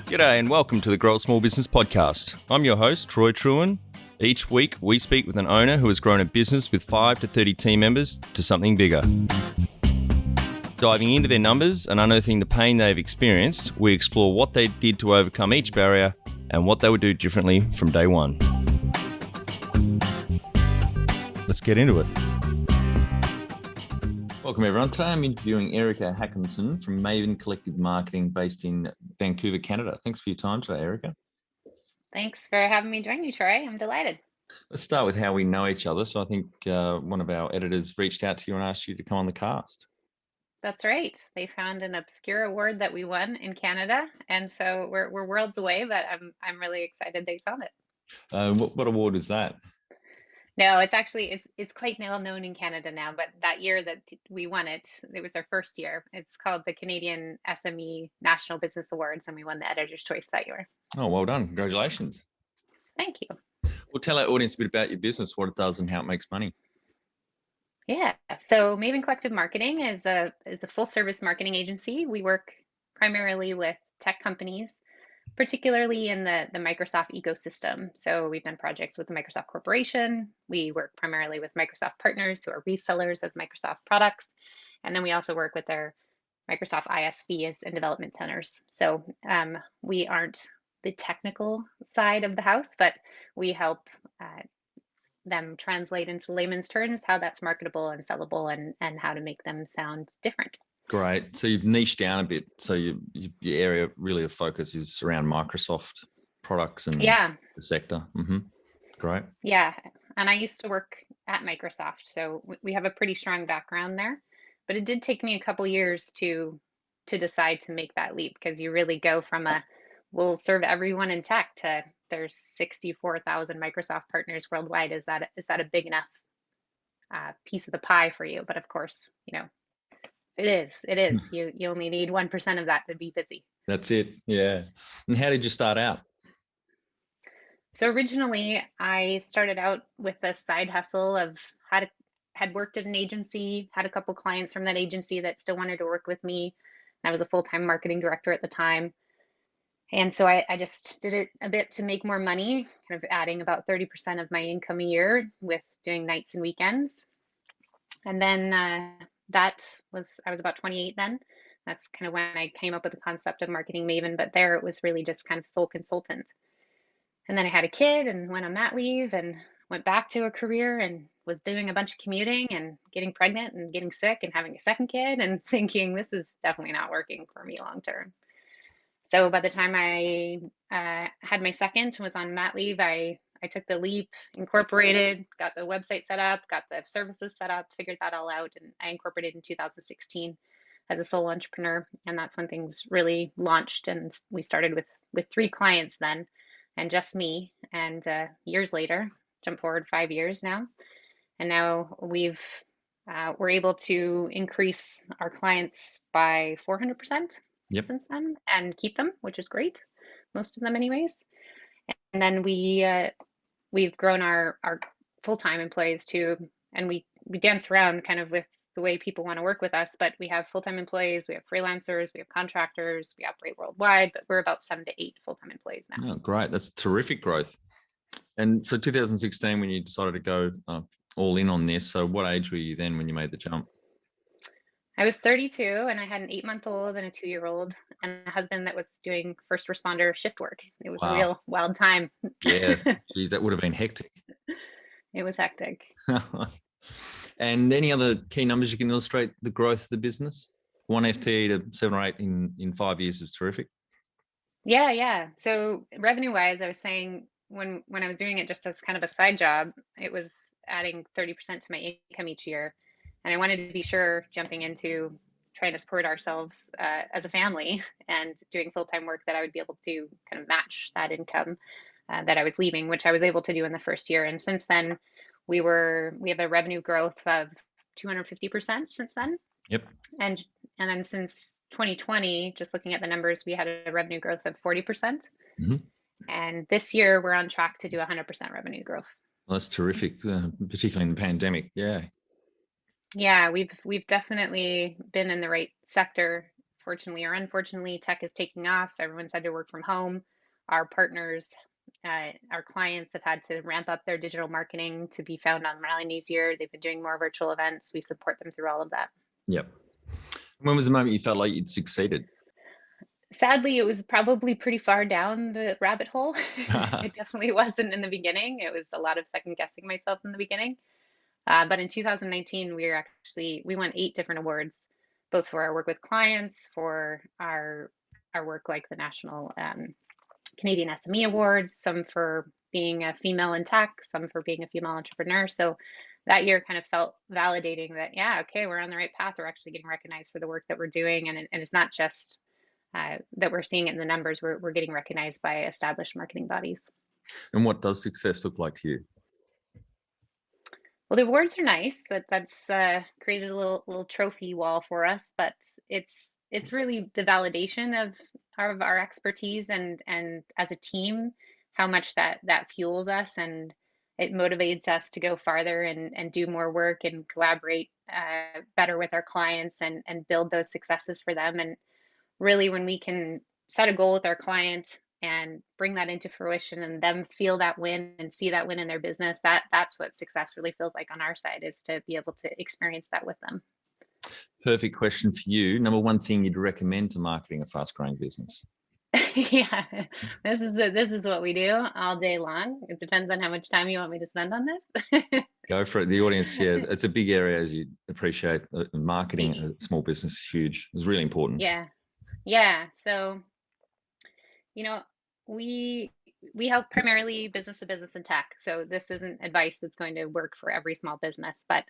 G'day and welcome to the Grow a Small Business Podcast. I'm your host, Troy Truen. Each week, we speak with an owner who has grown a business with 5 to 30 team members to something bigger. Diving into their numbers and unearthing the pain they've experienced, we explore what they did to overcome each barrier and what they would do differently from day one. Let's get into it. Welcome everyone. Today I'm interviewing Erica Hakonson from Maven Collective Marketing based in Vancouver, Canada. Thanks for your time today, Erica. Thanks for having me join you, Troy. I'm delighted. Let's start with how we know each other. So I think one of our editors reached out to you and asked you to come on the cast. That's right. They found an obscure award that we won in Canada, and so we're worlds away. But I'm really excited they found it. What award is that? No, it's actually it's quite well known in Canada now. But that year that we won it, it was our first year. It's called the Canadian SME National Business Awards, and we won the Editor's Choice that year. Oh, well done! Congratulations. Thank you. Well, tell our audience a bit about your business, what it does, and how it makes money. Yeah. So Maven Collective Marketing is a full service marketing agency. We work primarily with tech companies, particularly in the Microsoft ecosystem. So we've done projects with the Microsoft Corporation. We work primarily with Microsoft partners who are resellers of Microsoft products. And then we also work with their Microsoft ISVs and development centers. So we aren't the technical side of the house, but we help them translate into layman's terms how that's marketable and sellable and how to make them sound different. Great. So you've niched down a bit. So your area really of focus is around Microsoft products and the sector. Mm-hmm. Great. Yeah. And I used to work at Microsoft, so we have a pretty strong background there. But it did take me a couple years to decide to make that leap, because you really go from we'll serve everyone in tech to there's 64,000 Microsoft partners worldwide. Is that a big enough piece of the pie for you? But of course, it is. You only need 1% of that to be busy. That's it. Yeah. And how did you start out? So originally, I started out with a side hustle of had worked at an agency, had a couple clients from that agency that still wanted to work with me. I was a full-time marketing director at the time. And so I just did it a bit to make more money, kind of adding about 30% of my income a year with doing nights and weekends. And then I was about 28 then. That's kind of when I came up with the concept of Marketing Maven, but there it was really just kind of sole consultant. And then I had a kid and went on mat leave and went back to a career and was doing a bunch of commuting and getting pregnant and getting sick and having a second kid and thinking this is definitely not working for me long term. So by the time I had my second and was on mat leave, I took the leap, incorporated, got the website set up, got the services set up, figured that all out, and I incorporated in 2016 as a sole entrepreneur, and that's when things really launched. And we started with 3 clients then, and just me. And years later, jump forward 5 years now, and now we're able to increase our clients by 400%. Since then, and keep them, which is great, most of them anyways. And then we've grown our full-time employees too, and we dance around kind of with the way people want to work with us, but we have full-time employees, we have freelancers, we have contractors, we operate worldwide, but we're about 7 to 8 full-time employees now. Oh, great. That's terrific growth. And so 2016, when you decided to go all in on this, so what age were you then when you made the jump? I was 32 and I had an 8-month-old and a 2-year-old and a husband that was doing first responder shift work. It was a real wild time. Yeah, geez, that would have been hectic. It was hectic. And any other key numbers you can illustrate the growth of the business? 1 FTE to 7 or 8 in 5 years is terrific. Yeah. So revenue-wise, I was saying when I was doing it just as kind of a side job, it was adding 30% to my income each year. And I wanted to be sure, jumping into trying to support ourselves as a family and doing full-time work, that I would be able to kind of match that income that I was leaving, which I was able to do in the first year. And since then, we have a revenue growth of 250% since then. Yep. And then since 2020, just looking at the numbers, we had a revenue growth of 40%. Mm-hmm. And this year, we're on track to do 100% revenue growth. Well, that's terrific, particularly in the pandemic. Yeah. Yeah, we've definitely been in the right sector fortunately or unfortunately, tech is taking off. Everyone's had to work from home. Our partners, our clients have had to ramp up their digital marketing to be found online easier. They've been doing more virtual events. We support them through all of that. Yep. When was the moment you felt like you'd succeeded? Sadly, it was probably pretty far down the rabbit hole. It definitely wasn't in the beginning. It was a lot of second guessing myself in the beginning. But in 2019, we won 8 different awards, both for our work with clients, for our work like the National Canadian SME Awards, some for being a female in tech, some for being a female entrepreneur. So that year kind of felt validating that, yeah, okay, we're on the right path. We're actually getting recognized for the work that we're doing. And it's not just that we're seeing it in the numbers, we're getting recognized by established marketing bodies. And what does success look like to you? Well, the awards are nice. That's created a little trophy wall for us, but it's really the validation of our expertise and as a team, how much that fuels us and it motivates us to go farther and do more work and collaborate better with our clients and build those successes for them. And really, when we can set a goal with our client and bring that into fruition and them feel that win and see that win in their business, that's what success really feels like on our side, is to be able to experience that with them. Perfect question for you. Number one thing you'd recommend to marketing a fast growing business? Yeah, this is what we do all day long. It depends on how much time you want me to spend on this. Go for it. The audience, yeah, it's a big area, as you appreciate. Marketing a small business is huge. It's really important. Yeah. So, you know, we help primarily business to business and tech. So this isn't advice that's going to work for every small business, but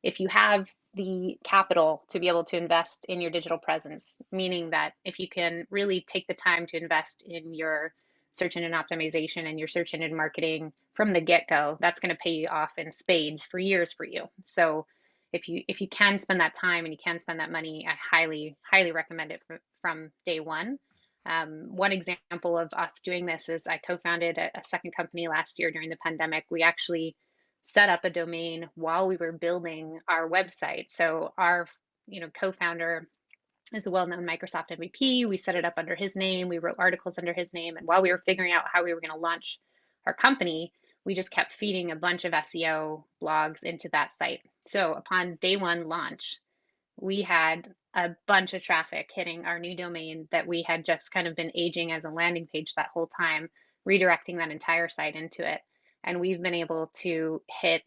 if you have the capital to be able to invest in your digital presence, meaning that if you can really take the time to invest in your search engine optimization and your search engine marketing from the get-go, that's going to pay you off in spades for years for you. So if you can spend that time and you can spend that money, I highly recommend it from day one. One example of us doing this is I co-founded a second company last year during the pandemic. We actually set up a domain while we were building our website. So our co-founder is a well-known Microsoft MVP. We set it up under his name. We wrote articles under his name. And while we were figuring out how we were going to launch our company, we just kept feeding a bunch of SEO blogs into that site. So upon day one launch, we had a bunch of traffic hitting our new domain that we had just kind of been aging as a landing page that whole time, redirecting that entire site into it. And we've been able to hit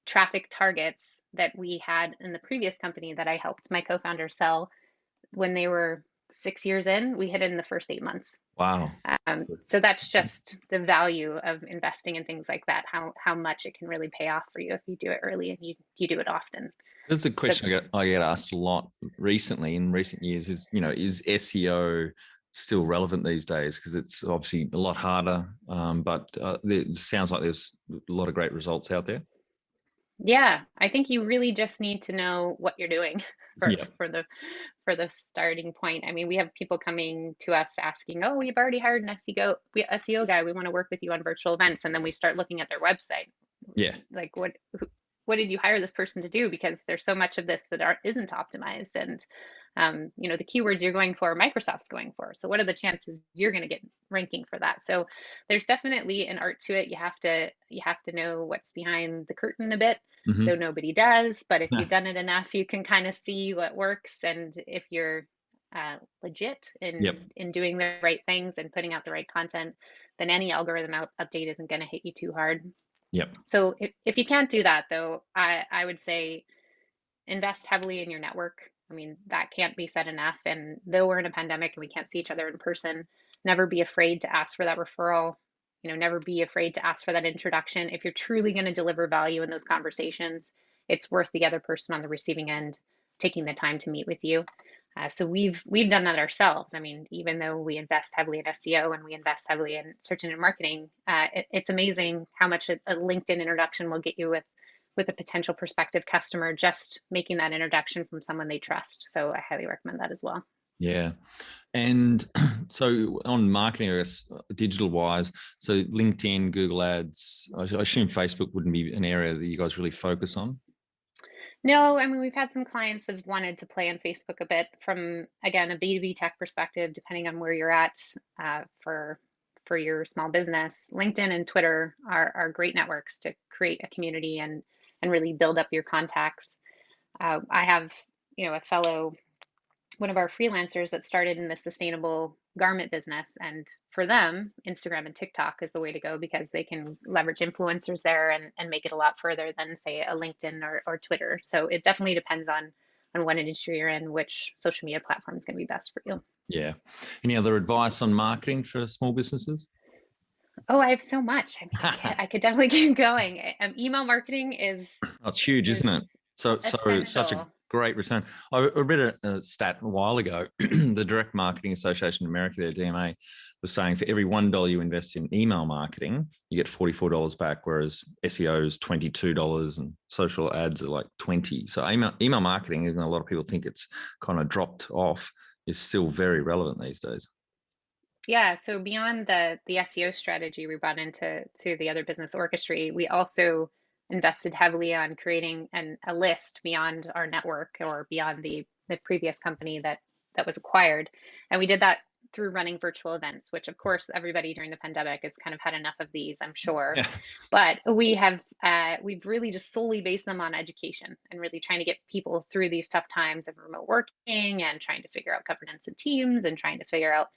traffic targets that we had in the previous company that I helped my co-founder sell when they were 6 years in. We hit it in the first 8 months. Wow. So that's just the value of investing in things like that, how much it can really pay off for you if you do it early and you do it often. That's a question I get asked a lot recently in recent years is SEO still relevant these days? Because it's obviously a lot harder, but it sounds like there's a lot of great results out there. Yeah, I think you really just need to know what you're doing for the starting point. I mean, we have people coming to us asking, "Oh, we've already hired an SEO guy. We want to work with you on virtual events." And then we start looking at their website. Yeah. Like, what did you hire this person to do? Because there's so much of this that isn't optimized. And the keywords you're going for, Microsoft's going for. So what are the chances you're going to get ranking for that? So there's definitely an art to it. You have to know what's behind the curtain a bit, though nobody does. But if you've done it enough, you can kind of see what works. And if you're legit in doing the right things and putting out the right content, then any algorithm update isn't going to hit you too hard. Yep. So if you can't do that, though, I would say invest heavily in your network. I mean, that can't be said enough. And though we're in a pandemic and we can't see each other in person, never be afraid to ask for that referral. Never be afraid to ask for that introduction. If you're truly going to deliver value in those conversations, it's worth the other person on the receiving end taking the time to meet with you. So we've done that ourselves. I mean, even though we invest heavily in SEO and we invest heavily in search engine marketing, it's amazing how much a LinkedIn introduction will get you with a potential prospective customer, just making that introduction from someone they trust. So I highly recommend that as well. Yeah. And so on marketing, I guess, digital wise, so LinkedIn, Google Ads, I assume Facebook wouldn't be an area that you guys really focus on? No, I mean, we've had some clients that have wanted to play on Facebook a bit from, again, a B2B tech perspective, depending on where you're at for your small business. LinkedIn and Twitter are great networks to create a community and really build up your contacts. I have, a fellow one of our freelancers that started in the sustainable garment business. And for them, Instagram and TikTok is the way to go because they can leverage influencers there and make it a lot further than, say, a LinkedIn or Twitter. So it definitely depends on what industry you're in, which social media platform is going to be best for you. Yeah. Any other advice on marketing for small businesses? Oh, I have so much. I mean, I could definitely keep going. Email marketing is Oh, it's huge, isn't is it? So such a essential. great return. I read a stat a while ago. The Direct Marketing Association in America, their DMA, was saying for every $1 you invest in email marketing, you get $44 back, whereas SEO is $22 and social ads are like 20. So email marketing, even though a lot of people think it's kind of dropped off, is still very relevant these days. Yeah, so beyond the SEO strategy we brought into the other business orchestrate, we also invested heavily on creating a list beyond our network or beyond the previous company that was acquired. And we did that through running virtual events, which of course everybody during the pandemic has kind of had enough of these, I'm sure. Yeah. But we've really just solely based them on education and really trying to get people through these tough times of remote working and trying to figure out governance of teams and trying to figure out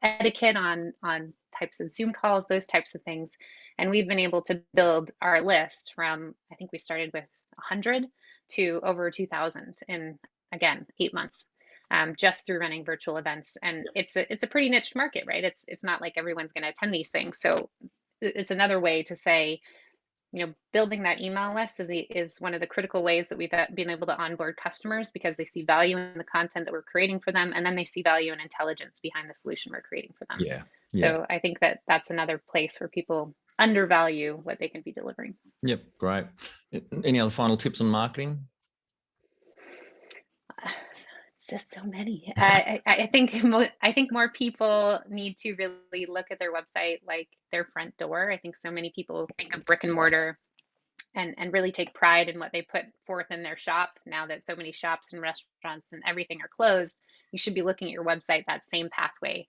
etiquette on types of Zoom calls, those types of things. And we've been able to build our list from, I think we started with 100 to over 2,000 in, again, 8 months. Just through running virtual events, and it's a pretty niche market, right? It's not like everyone's going to attend these things, so it's another way to say, building that email list is one of the critical ways that we've been able to onboard customers because they see value in the content that we're creating for them, and then they see value and intelligence behind the solution we're creating for them. Yeah. Yeah. So I think that that's another place where people undervalue what they can be delivering. Yep. Great. Any other final tips on marketing? It's just so many. I think more people need to really look at their website like their front door. I think so many people think of brick and mortar and really take pride in what they put forth in their shop. Now that so many shops and restaurants and everything are closed, you should be looking at your website that same pathway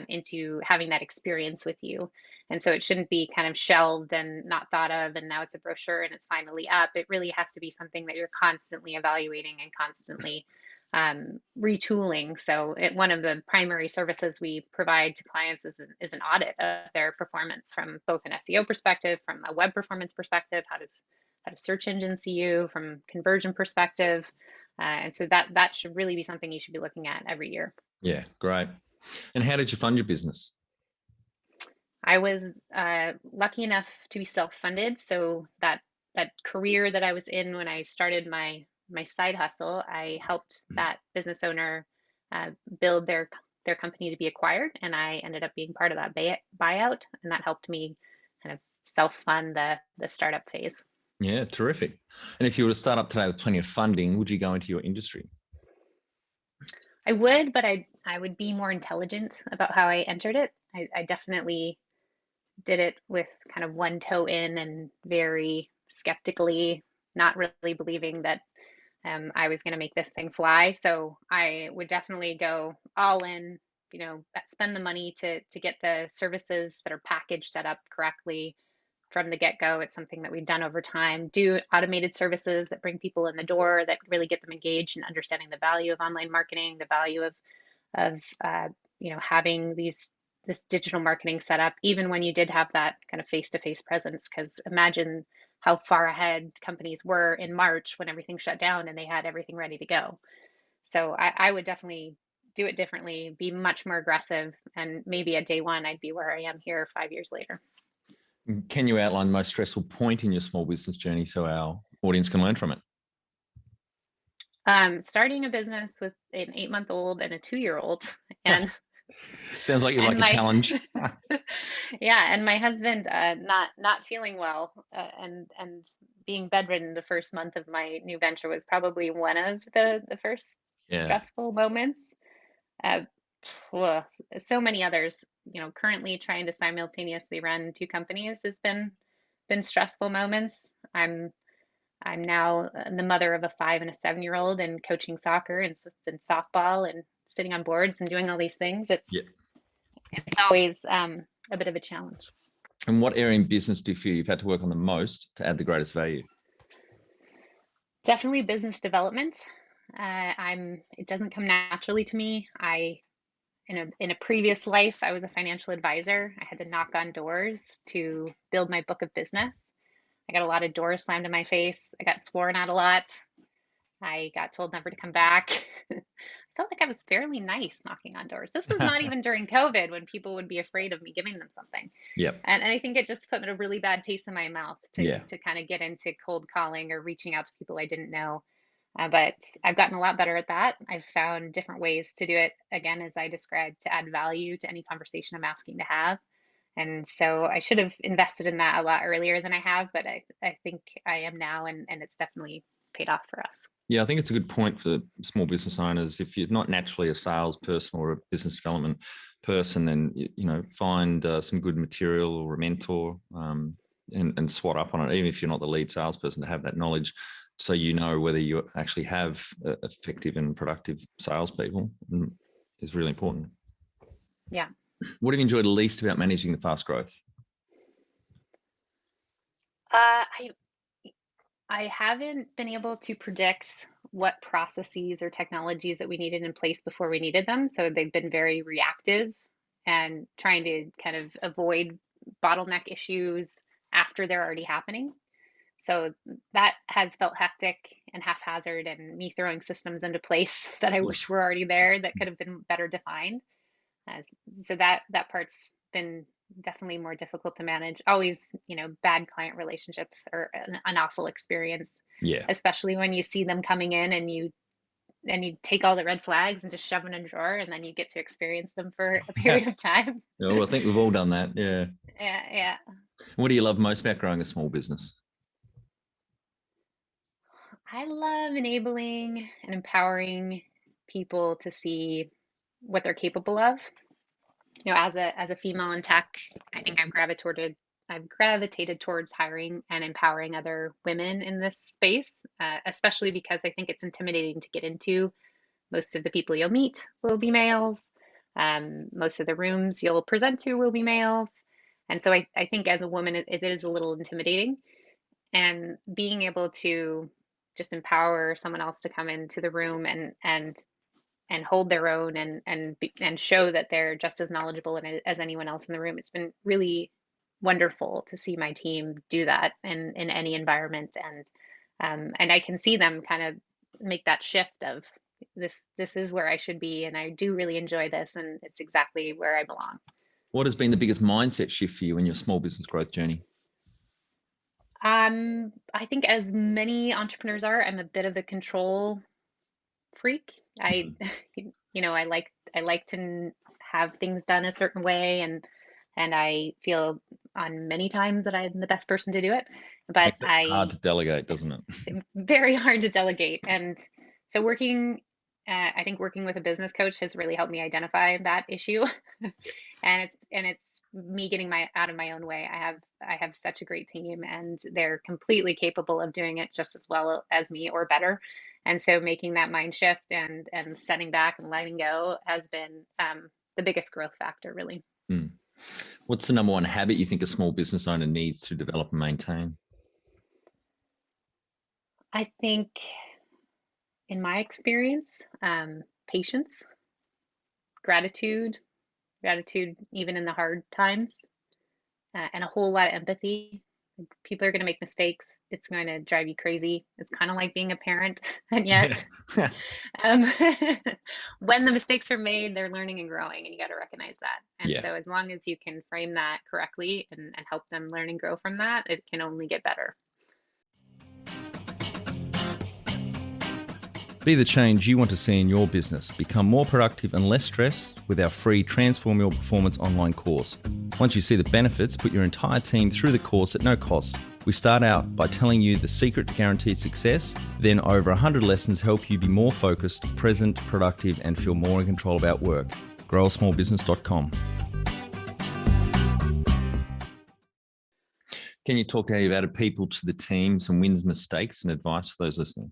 into having that experience with you. And so it shouldn't be kind of shelved and not thought of, and now it's a brochure and it's finally up. It really has to be something that you're constantly evaluating and constantly retooling. So one of the primary services we provide to clients is an audit of their performance from both an SEO perspective, from a web performance perspective. How does search engines see you from conversion perspective? And so that should really be something you should be looking at every year. Yeah, great. And how did you fund your business? I was lucky enough to be self-funded, so that career that I was in when I started my side hustle, I helped that business owner build their company to be acquired, and I ended up being part of that buyout, and that helped me kind of self-fund the startup phase. Yeah, terrific. And if you were to start up today with plenty of funding, would you go into your industry? I would, but I would be more intelligent about how I entered it. I definitely did it with kind of one toe in and very skeptically, not really believing that I was going to make this thing fly. So I would definitely go all in, spend the money to get the services that are packaged set up correctly from the get-go. It's something that we've done over time. Do automated services that bring people in the door, that really get them engaged and understanding the value of online marketing, the value of having this digital marketing set up, even when you did have that kind of face-to-face presence. Because imagine how far ahead companies were in March when everything shut down and they had everything ready to go. So I would definitely do it differently, be much more aggressive, and maybe at day one, I'd be where I am here 5 years later. Can you outline the most stressful point in your small business journey so our audience can learn from it? Starting a business with an 8-month-old and a 2-year-old, and sounds like you like a my challenge. yeah, and my husband not feeling well and being bedridden the first month of my new venture was probably one of the first Yeah. stressful moments. Uh, so many others, currently trying to simultaneously run two companies has been stressful moments. I'm I'm now the mother of a 5 and a 7-year-old and coaching soccer and softball and sitting on boards and doing all these things. Yeah. It's always a bit of a challenge. And what area in business do you feel you've had to work on the most to add the greatest value? Definitely business development. It doesn't come naturally to me. In a previous life, I was a financial advisor. I had to knock on doors to build my book of business. I got a lot of doors slammed in my face. I got sworn at a lot. I got told never to come back. I felt like I was fairly nice knocking on doors. This was not even during COVID when people would be afraid of me giving them something. Yep. And I think it just put a really bad taste in my mouth Yeah. to kind of get into cold calling or reaching out to people I didn't know. But I've gotten a lot better at that. I've found different ways to do it, again, as I described, to add value to any conversation I'm asking to have. And so I should have invested in that a lot earlier than I have, but I think I am now, and it's definitely paid off for us. Yeah, I think it's a good point for small business owners. If you're not naturally a salesperson or a business development person, then find some good material or a mentor and swat up on it, even if you're not the lead salesperson, to have that knowledge, so you know whether you actually have effective and productive salespeople is really important. Yeah. What have you enjoyed least about managing the fast growth? I haven't been able to predict what processes or technologies that we needed in place before we needed them. So they've been very reactive and trying to kind of avoid bottleneck issues after they're already happening. So that has felt hectic and haphazard, and me throwing systems into place that I wish were already there that could have been better defined. So that part's been definitely more difficult to manage. Always, bad client relationships are an awful experience. Yeah. Especially when you see them coming in and you take all the red flags and just shove them in a drawer, and then you get to experience them for a period of time. Well, I think we've all done that. Yeah. Yeah. What do you love most about growing a small business? I love enabling and empowering people to see what they're capable of. As a female in tech, I think I've gravitated towards hiring and empowering other women in this space, especially because I think it's intimidating to get into. Most of the people you'll meet will be males. Most of the rooms you'll present to will be males. And so I think as a woman, it is a little intimidating. And being able to just empower someone else to come into the room and hold their own and show that they're just as knowledgeable as anyone else in the room. It's been really wonderful to see my team do that in any environment, and I can see them kind of make that shift of this is where I should be, and I do really enjoy this, and it's exactly where I belong. What has been the biggest mindset shift for you in your small business growth journey? I think, as many entrepreneurs are, I'm a bit of a control freak. I like to have things done a certain way, and I feel on many times that I'm the best person to do it. But hard to delegate, doesn't it? Very hard to delegate. And so I think working with a business coach has really helped me identify that issue. and it's me getting out of my own way. I have such a great team, and they're completely capable of doing it just as well as me or better. And so making that mind shift and setting back and letting go has been the biggest growth factor, really. What's the number one habit you think a small business owner needs to develop and maintain? I think, in my experience, patience, gratitude even in the hard times, and a whole lot of empathy. People are going to make mistakes. It's going to drive you crazy. It's kind of like being a parent, and yet when the mistakes are made, they're learning and growing, and you got to recognize that. And so as long as you can frame that correctly and help them learn and grow from that, it can only get better. Be the change you want to see in your business. Become more productive and less stressed with our free Transform Your Performance online course. Once you see the benefits, put your entire team through the course at no cost. We start out by telling you the secret to guaranteed success. Then over 100 lessons help you be more focused, present, productive, and feel more in control about work. growasmallbusiness.com. Can you talk how you've added people to the team, some wins, mistakes, and advice for those listening?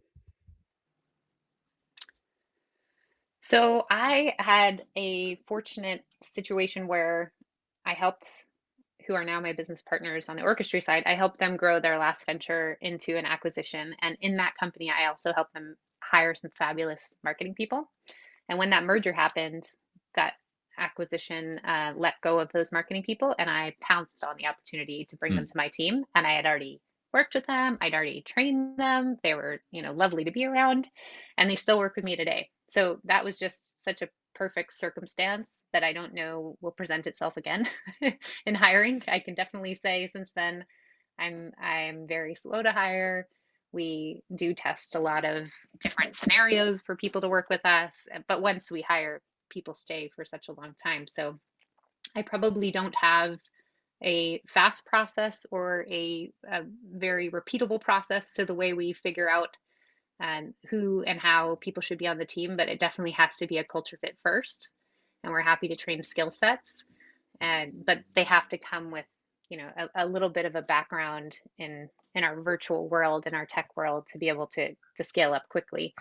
So I had a fortunate situation where I helped who are now my business partners on the orchestra side. I helped them grow their last venture into an acquisition. And in that company, I also helped them hire some fabulous marketing people. And when that merger happened, that acquisition let go of those marketing people, and I pounced on the opportunity to bring them to my team. And I had already worked with them, I'd already trained them. They were, lovely to be around, and they still work with me today. So that was just such a perfect circumstance that I don't know will present itself again in hiring. I can definitely say since then I'm very slow to hire. We do test a lot of different scenarios for people to work with us, but once we hire, people stay for such a long time. So I probably don't have a fast process or a very repeatable process to the way we figure out who and how people should be on the team, but it definitely has to be a culture fit first. And we're happy to train skill sets, but they have to come with a little bit of a background in our virtual world, in our tech world, to be able to scale up quickly.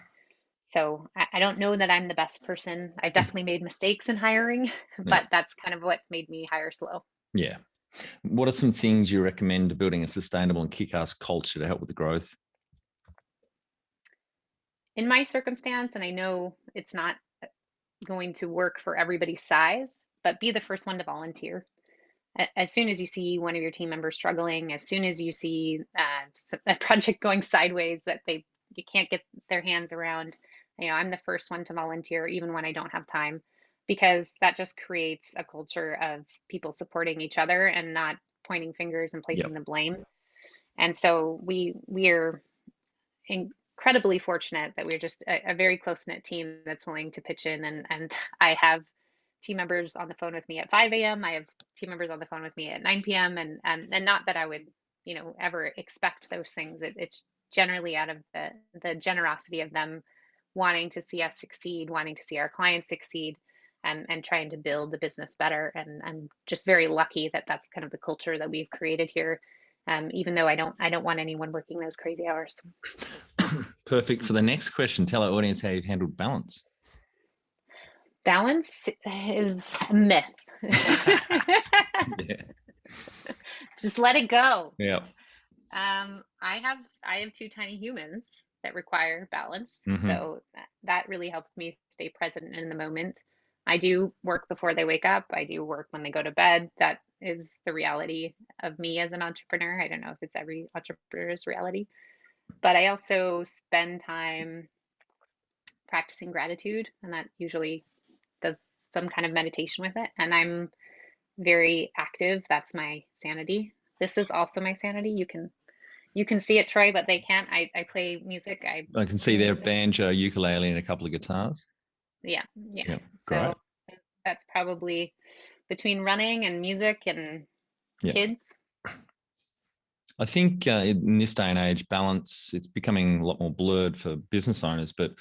So I don't know that I'm the best person. I've definitely made mistakes in hiring, but that's kind of what's made me hire slow. Yeah. What are some things you recommend to building a sustainable and kick-ass culture to help with the growth? In my circumstance, and I know it's not going to work for everybody's size, but be the first one to volunteer. As soon as you see one of your team members struggling, as soon as you see a project going sideways that you can't get their hands around, I'm the first one to volunteer, even when I don't have time, because that just creates a culture of people supporting each other and not pointing fingers and placing the blame. And so we're incredibly fortunate that we're just a very close-knit team that's willing to pitch in, and I have team members on the phone with me at 5 a.m. I have team members on the phone with me at 9 p.m. And not that I would, ever expect those things. It's generally out of the generosity of them wanting to see us succeed, wanting to see our clients succeed, and trying to build the business better. And I'm just very lucky that that's kind of the culture that we've created here. Even though I don't want anyone working those crazy hours. Perfect. For the next question, tell our audience how you've handled balance. Balance is a myth. Yeah. Just let it go. Yeah. I have two tiny humans that require balance. Mm-hmm. So that really helps me stay present in the moment. I do work before they wake up. I do work when they go to bed. That is the reality of me as an entrepreneur. I don't know if it's every entrepreneur's reality, but I also spend time practicing gratitude, and that usually does some kind of meditation with it. And I'm very active. That's my sanity. This is also my sanity. You can see it, Troy, but they can't. I play music. I can see their banjo, ukulele, and a couple of guitars. Yeah. Great. So that's probably between running and music and kids. I think in this day and age, balance, it's becoming a lot more blurred for business owners, but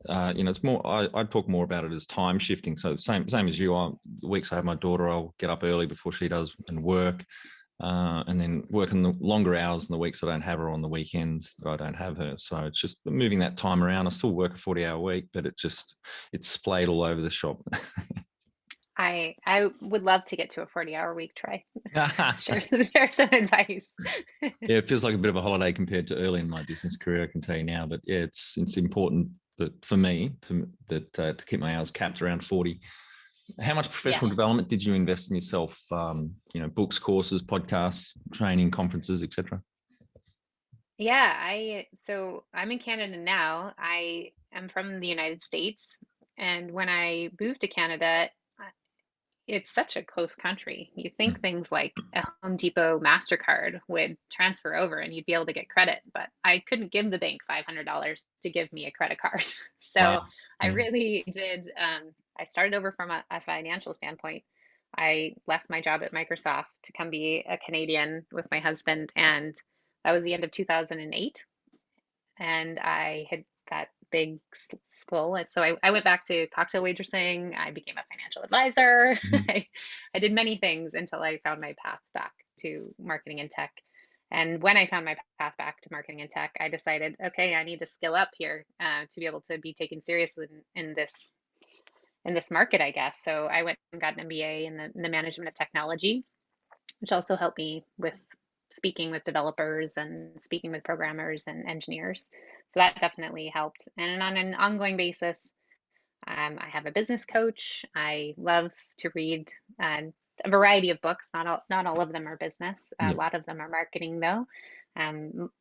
it's more, I'd talk more about it as time shifting. So same as you are. The weeks I have my daughter, I'll get up early before she does and work, and then work in the longer hours in the weeks I don't have her, on the weekends that I don't have her. So it's just moving that time around. I still work a 40-hour week, but it's splayed all over the shop. I would love to get to a 40-hour week, Troy. share some advice. Yeah, it feels like a bit of a holiday compared to early in my business career, I can tell you now. But yeah, it's important that for me to keep my hours capped around 40. How much professional development did you invest in yourself? Books, courses, podcasts, training, conferences, etc. Yeah, so I'm in Canada now. I am from the United States, and when I moved to Canada, it's such a close country. You think things like a Home Depot MasterCard would transfer over and you'd be able to get credit, but I couldn't give the bank $500 to give me a credit card. So Wow. I really did. I started over from a financial standpoint. I left my job at Microsoft to come be a Canadian with my husband, and that was the end of 2008. And I had that big skull. And so I went back to cocktail waitressing. I became a financial advisor. Mm-hmm. I did many things until I found my path back to marketing and tech. And when I found my path back to marketing and tech, I decided, okay, I need to skill up here to be able to be taken seriously in this market, I guess. So I went and got an MBA in the management of technology, which also helped me with speaking with developers and speaking with programmers and engineers. So that definitely helped. And on an ongoing basis, I have a business coach. I love to read a variety of books. Not all of them are business. A Yeah. lot of them are marketing, though.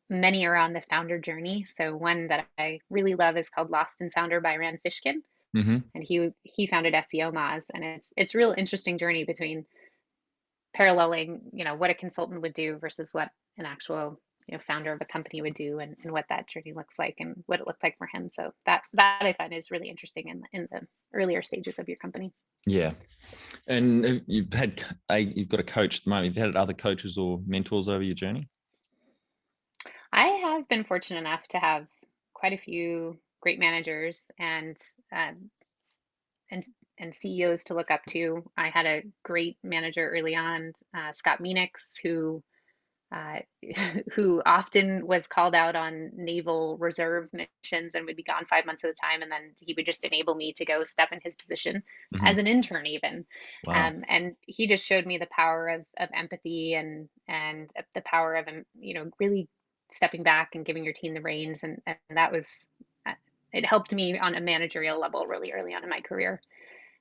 Many are on this founder journey. So one that I really love is called Lost and Founder by Rand Fishkin, Mm-hmm. and he founded SEO Moz, and it's real interesting journey between paralleling, what a consultant would do versus what an actual, founder of a company would do, and what that journey looks like and what it looks like for him. So that I find is really interesting in the earlier stages of your company. Yeah. And you've got a coach at the moment. You've had other coaches or mentors over your journey? I have been fortunate enough to have quite a few great managers um, and and CEOs to look up to. I had a great manager early on, Scott Meanix, uh, who often was called out on naval reserve missions and would be gone 5 months at a time, and then he would just enable me to go step in his position Mm-hmm. as an intern even. Wow. And he just showed me the power of empathy and the power of really stepping back and giving your team the reins, and that was uh, it helped me on a managerial level really early on in my career.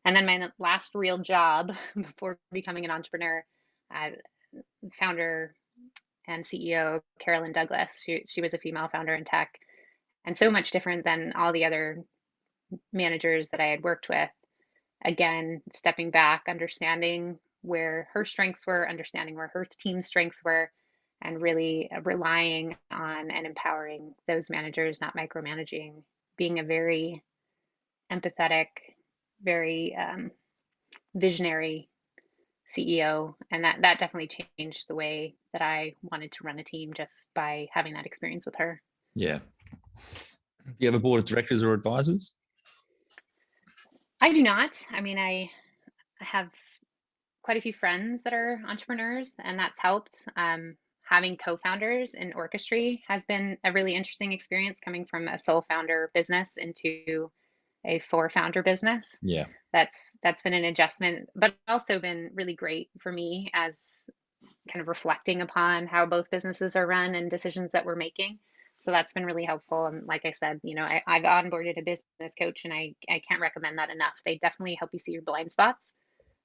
And then my last real job before becoming an entrepreneur, uh, founder and CEO Carolyn Douglas. She was a female founder in tech, and so much different than all the other managers that I had worked with. Again, stepping back, understanding where her strengths were, understanding where her team's strengths were, and really relying on and empowering those managers, not micromanaging, being a very empathetic, very visionary CEO, and that definitely changed the way that I wanted to run a team just by having that experience with her. Yeah. Do you have a board of directors or advisors? I do not. I mean, I have quite a few friends that are entrepreneurs, and that's helped. Having co-founders in orchestra has been a really interesting experience, coming from a sole founder business into a four-founder business. Yeah. That's been an adjustment, but also been really great for me as kind of reflecting upon how both businesses are run and decisions that we're making. So that's been really helpful. And like I said, I've onboarded a business coach, and I can't recommend that enough. They definitely help you see your blind spots.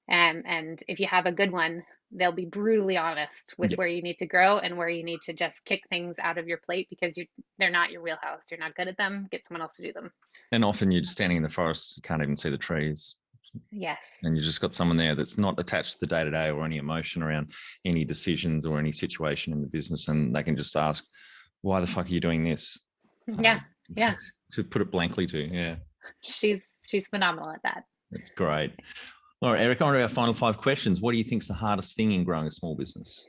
And if you have a good one, they'll be brutally honest with Yeah. where you need to grow and where you need to just kick things out of your plate because they're not your wheelhouse. You're not good at them. Get someone else to do them. And often you're standing in the forest, you can't even see the trees. Yes. And you just got someone there that's not attached to the day to day or any emotion around any decisions or any situation in the business. And they can just ask, why the fuck are you doing this? Yeah. Yeah. To put it blankly to, yeah. She's phenomenal at that. That's great. All right, Eric, on to our final 5 questions. What do you think is the hardest thing in growing a small business?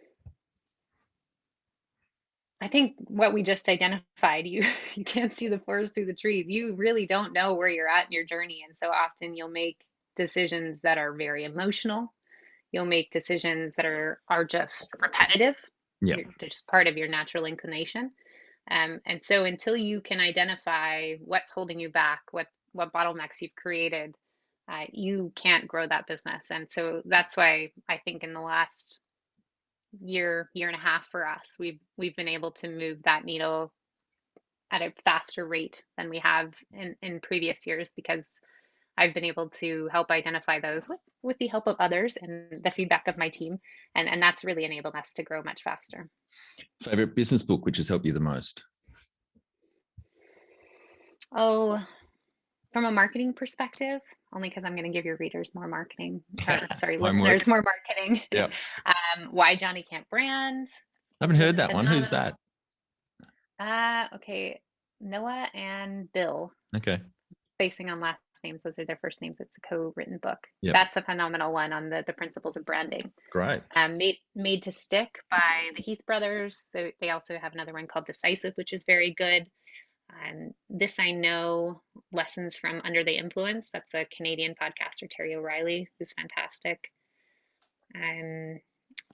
I think what we just identified, you can't see the forest through the trees. You really don't know where you're at in your journey. And so often you'll make decisions that are very emotional. You'll make decisions that are just repetitive. Yeah. They're just part of your natural inclination. And so until you can identify what's holding you back, what bottlenecks you've created, you can't grow that business. And so that's why I think in the last year and a half for us, we've been able to move that needle at a faster rate than we have in previous years, because I've been able to help identify those with the help of others and the feedback of my team, and that's really enabled us to grow much faster. Favorite business book which has helped you the most? Oh, from a marketing perspective, only because I'm going to give your readers more marketing, or sorry, Homework. listeners more marketing. Yeah. Why Johnny Can't Brand. I haven't heard that one. Who's that? Okay, Noah and Bill, Okay. basing on last names. Those are their first names. It's a co-written book. Yep. That's a phenomenal one on the principles of branding. Great. Made to Stick by the Heath brothers. They also have another one called Decisive, which is very good. And This I Know, Lessons from Under the Influence. That's a Canadian podcaster, Terry O'Reilly, who's fantastic.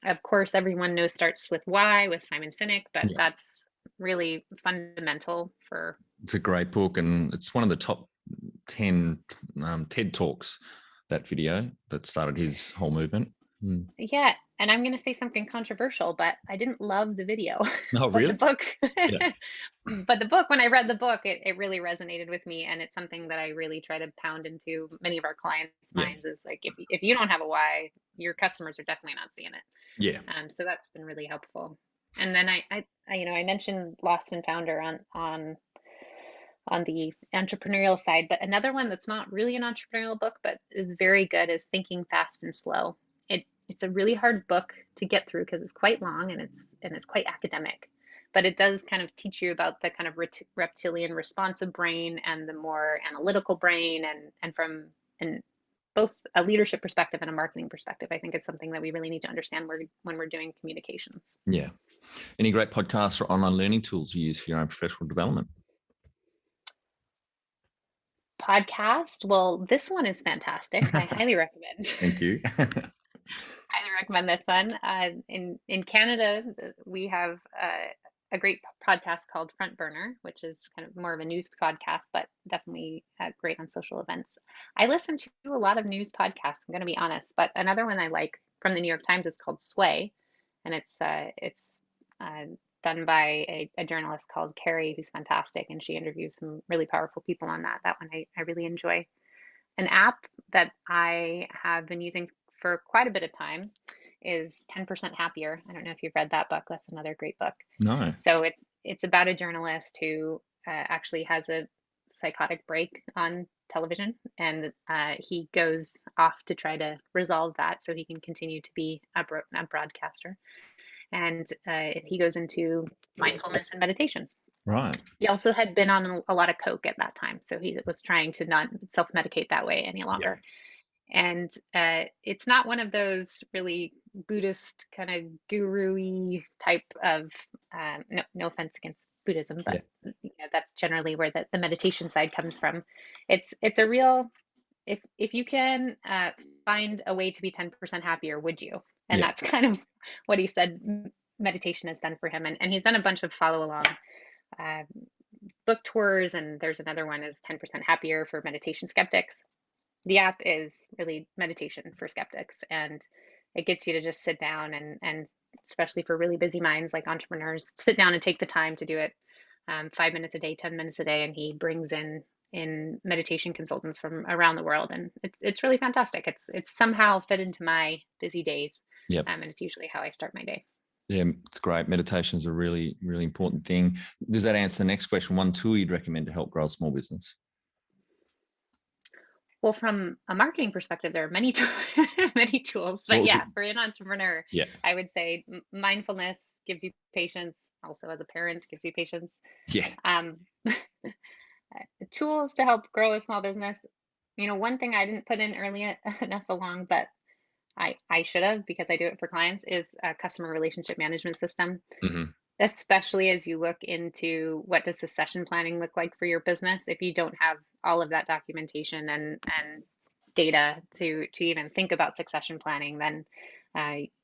Of course, everyone knows starts with why with Simon Sinek, but Yeah. that's really fundamental for. It's a great book, and it's one of the top 10 TED Talks, that video that started his whole movement. Yeah, and I'm going to say something controversial, but I didn't love the video. Oh, But the really? book, Yeah. but the book, when I read the book, it really resonated with me, and it's something that I really try to pound into many of our clients' Yeah. minds is like, if you don't have a why, your customers are definitely not seeing it. Yeah. So that's been really helpful. And then I mentioned Lost and Founder on the entrepreneurial side, but another one that's not really an entrepreneurial book, but is very good is Thinking Fast and Slow. It's a really hard book to get through because it's quite long and it's quite academic, but it does kind of teach you about the kind of reptilian responsive brain and the more analytical brain, and from both a leadership perspective and a marketing perspective. I think it's something that we really need to understand when we're doing communications. Yeah. Any great podcasts or online learning tools you use for your own professional development? Podcast. Well, this one is fantastic. I highly recommend. Thank you. Highly recommend this one. In Canada, we have a great podcast called Front Burner, which is kind of more of a news podcast, but definitely great on social events. I listen to a lot of news podcasts, I'm going to be honest, but another one I like from the New York Times is called Sway, and it's done by a journalist called Carrie, who's fantastic, and she interviews some really powerful people on that. That one I really enjoy. An app that I have been using for quite a bit of time is 10% Happier. I don't know if you've read that book. That's another great book. No. So it's about a journalist who actually has a psychotic break on television, and he goes off to try to resolve that so he can continue to be a broadcaster. And he goes into mindfulness and meditation. Right. He also had been on a lot of coke at that time, so he was trying to not self-medicate that way any longer. Yeah. And it's not one of those really Buddhist kind of guru-y type of, no offense against Buddhism, but that's generally where the meditation side comes from. It's a real, if you can find a way to be 10% happier, would you? And that's kind of what he said meditation has done for him. And he's done a bunch of follow-along book tours, and there's another one is 10% Happier for meditation skeptics. The app is really meditation for skeptics, and it gets you to just sit down and especially for really busy minds like entrepreneurs, sit down and take the time to do it 5 minutes a day, 10 minutes a day, and he brings in meditation consultants from around the world, and it's really fantastic. It's somehow fit into my busy days, and it's usually how I start my day. Yeah, it's great. Meditation is a really, really important thing. Does that answer the next question? One tool you'd recommend to help grow a small business? Well, from a marketing perspective, there are many tools, but for an entrepreneur, I would say mindfulness gives you patience. Also, as a parent, gives you patience. Yeah. Tools to help grow a small business. One thing I didn't put in early enough along, but I should have, because I do it for clients, is a customer relationship management system. Mm-hmm. Especially as you look into what does succession planning look like for your business. If you don't have all of that documentation and data to even think about succession planning, then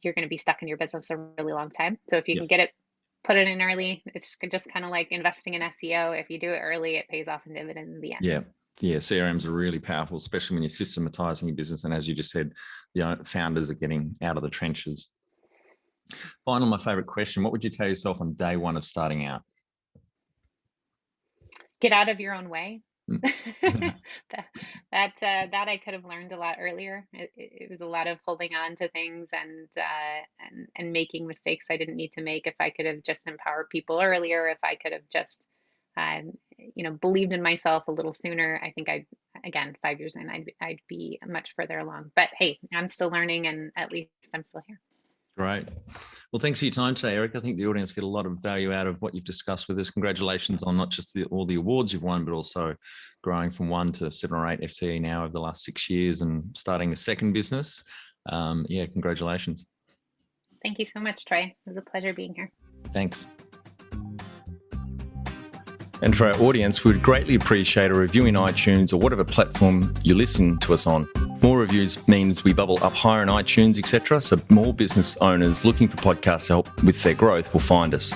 you're going to be stuck in your business a really long time. So if you can get it, put it in early, it's just kind of like investing in SEO. If you do it early, it pays off in dividends in the end. Yeah, CRMs are really powerful, especially when you're systematizing your business. And as you just said, founders are getting out of the trenches. Final, my favorite question: what would you tell yourself on day one of starting out? Get out of your own way. that I could have learned a lot earlier. It was a lot of holding on to things and making mistakes I didn't need to make. If I could have just empowered people earlier, if I could have just believed in myself a little sooner, I think 5 years in, I'd be much further along. But hey, I'm still learning, and at least I'm still here. Great. Well, thanks for your time today, Eric. I think the audience get a lot of value out of what you've discussed with us. Congratulations on not just all the awards you've won, but also growing from 1 to 7 or 8 FTE now over the last 6 years and starting a second business. Congratulations. Thank you so much, Troy. It was a pleasure being here. Thanks. And for our audience, we'd greatly appreciate a review in iTunes or whatever platform you listen to us on. More reviews means we bubble up higher in iTunes, etc. So more business owners looking for podcast help with their growth will find us.